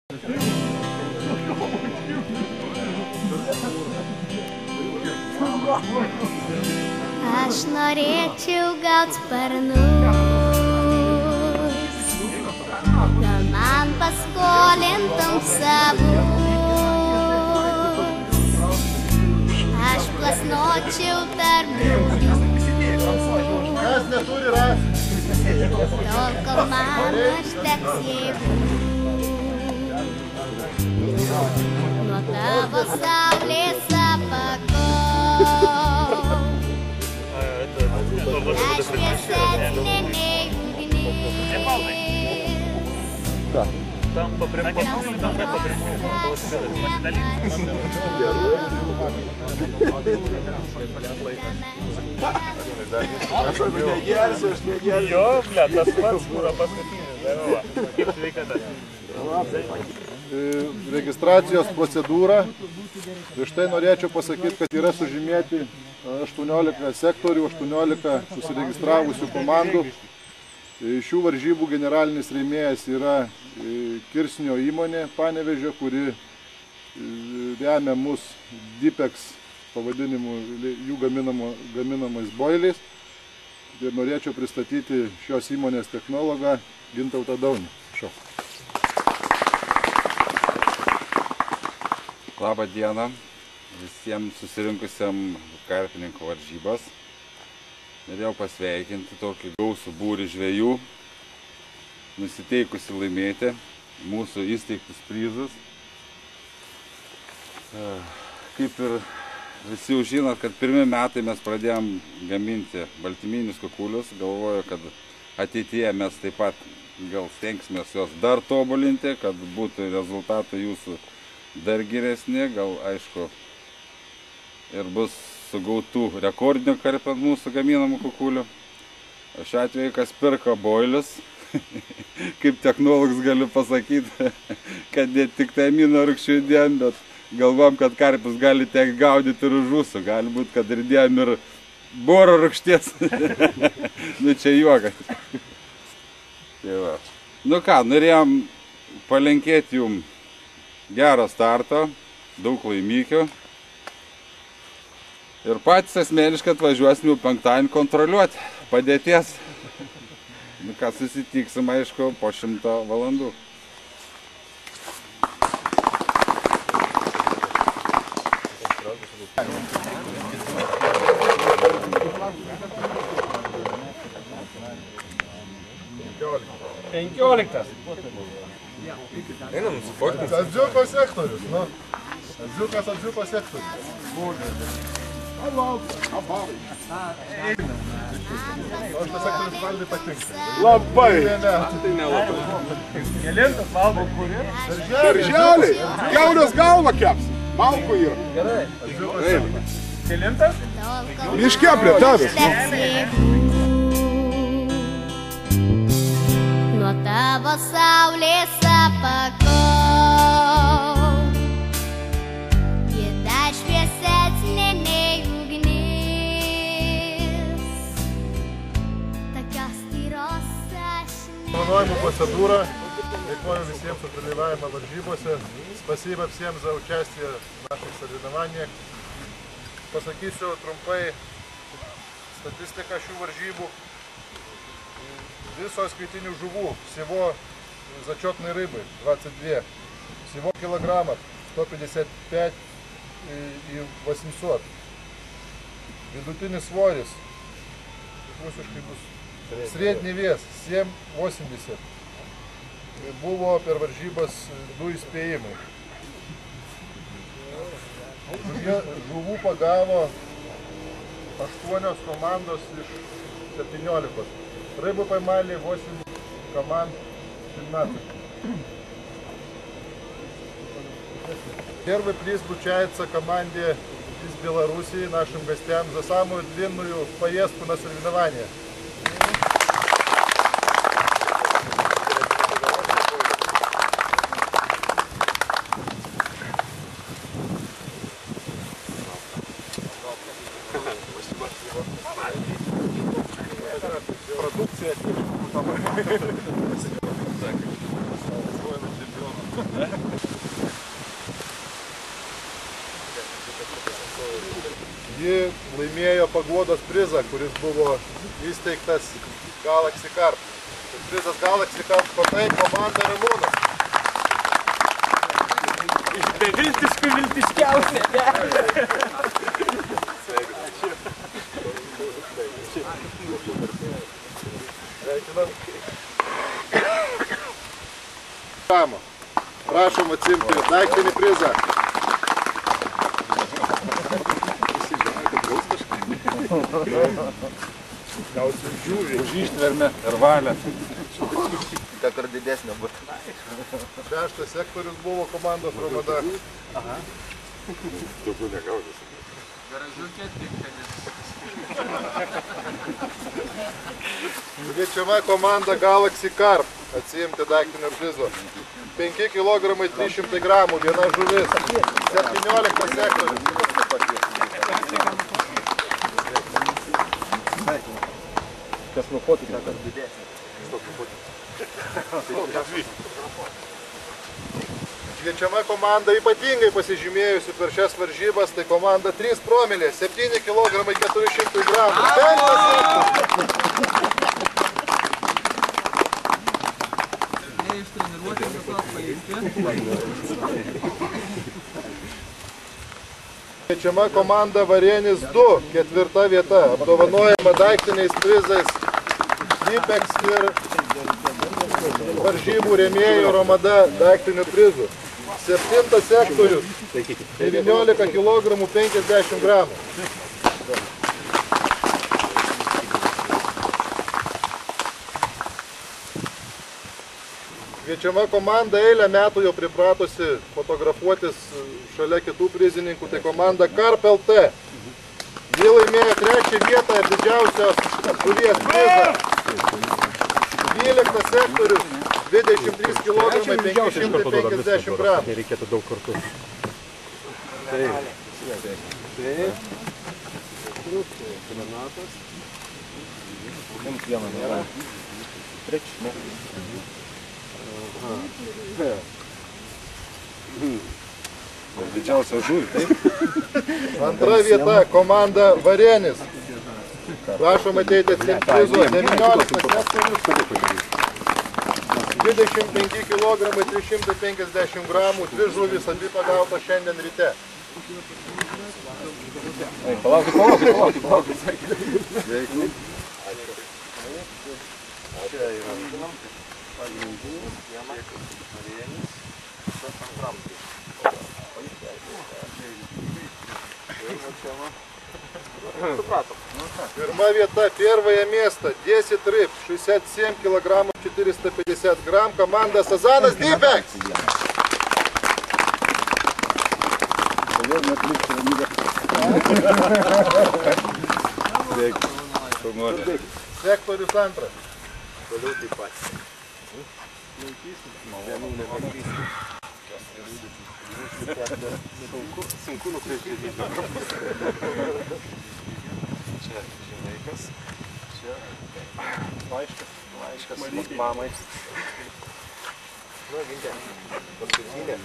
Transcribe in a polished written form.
Aš norėčiau gaut sparnus, gal man paskolintum savus. Aš plasnočiau tarp draugų, kas neturi rasti, tol kol man užteks jėgų. Nuo tavo saulės apakau, aš šviesesnė nei ugnis. Там по прямому, Jo, bля, tas pats būra paskutinis, darova. Kaip sveikata? Registracijos procedūra. Ir štai norėčiau pasakyti, kad yra sužymėti 18 sektorių, 18 susiregistravusių komandų. Šių varžybų generalinis rėmėjas yra Kirsnio įmonė Panevėžio, kuri remia mus Dipex pavadinimu jų gaminamais boiliais. Ir norėčiau pristatyti šios įmonės technologą Gintautą Daunį. Šau. Labą dieną visiems susirinkusiam karpininkų varžybas. Norėjau pasveikinti tokį gausų būrį žvejų, nusiteikusi laimėti mūsų įsteigtus prizus. Kaip ir visi jau žinot, kad pirmi metai mes pradėjom gaminti baltyminius kukulius. Galvoju, kad ateityje mes taip pat gal stengsime juos dar tobulinti, kad būtų rezultatai jūsų dar geresni, gal aišku ir bus sugautų rekordinių karpių ant mūsų gaminamų kukulių. O šiuo atveju, kas pirko boilius, kaip technologas galiu pasakyti, kad ne tik tai amino rūgščių įdėjom, bet galvom, kad karpius gali tiek gaudyti ir už ūsų. Gali būti, kad ir įdėjom ir boro rūgšties. Nu čia juokas. Tai va. Nu ką, norėjom palinkėti jums gero starto, daug laimykių. Ir patys asmeniškai atvažiuosim jau penktadienį kontroliuoti padėties. Nu ką, susitiksim, aišku, po 100 valandų. Einam, nusifotkinti. Adziuko sektorius, nu. Adziuko sektorius. O šitas sektorius Valdai patinka. Labai. Tai nelabai. Kelintas Valdai? Darželiai. Kiaurės galva keps. Malkų yra. Gerai. Kelintas? Miške prie tavęs. Nuo tavo saulės apakau, ji dar šviesesnė nei ugnis. Tokios tyros aš Planuojama procedūra. Dėkuoju visiems už dalyvavimą varžybose. Spasiba всем за участие в наших соревнованиях. Pasakysiu trumpai statistiką šių varžybų. Visos kvietinių žuvų, всего зачетной рыбы 22, всего килограммов 155 и 800. Vidutinis svoris, средний вес 7,80. Buvo per varžybas 2 įspėjimai. Žuvų pagavo 8 komandos iš 17. Рыбу поймали 8 команд 17. Первый приз вручается команде из Белоруссии, нашим гостям, за самую длинную поездку на соревнования. Продукция. Ji laimėjo paguodos prizą, kuris buvo įsteigtas Galaxy Carp. Prizas Galaxy Carp sportai komanda Ramūnas. Iš beviltiškų viltiškiausia. Prašom atsimti daiktinį prizą. Gausim žiūrį. Už ištvermę ir valią. Kad ir didesnė būtų. 6 sektorius buvo komandos Romada. Tokių negaudys. Kviečiama komanda Galaxy Carp atsiimti daiktinio prizo. 5 kg 300 gramų, viena žuvis. 17 sektorius. Kas nufotkina, kad didesnė. Kviečiama komanda ypatingai pasižymėjusi per šias varžybas, tai komanda 3 promilė, 7 kg 400 gramų. Kviečiama komanda Varėnis 2, 4 vieta, apdovanojama daiktiniais prizais Dipex ir varžybų rėmėjų Romada daiktinių prizų. 7 sektorius, 19 kg 50 gramų. Kviečiama komanda eilę metų jau pripratusi fotografuotis šalia kitų prizininkų, tai komanda Carp LT. Ji laimėjo 3 vietą ir didžiausios žuvies prizą. 12 sektorius, 23 kg 550 gramų. Nereikėtų daug kartų. Didžiausia žuvį, taip? Antra vieta komanda Varėnis. Prašom ateiti atsimti prizo. 19 sektorius, 25 kg 350 gramų, 2 žuvys, abi pagautos šiandien ryte. Palaukit. Pirma vieta, первое место, 10 рыб, 67 килограммов 450 грамм, команда Сазанас Dipex. Sektorius antras. Toliau taip pat. Sunku nukreipti video. Čia žinaikas, čia laiškas mamai. Nu, gintė, paskutinė.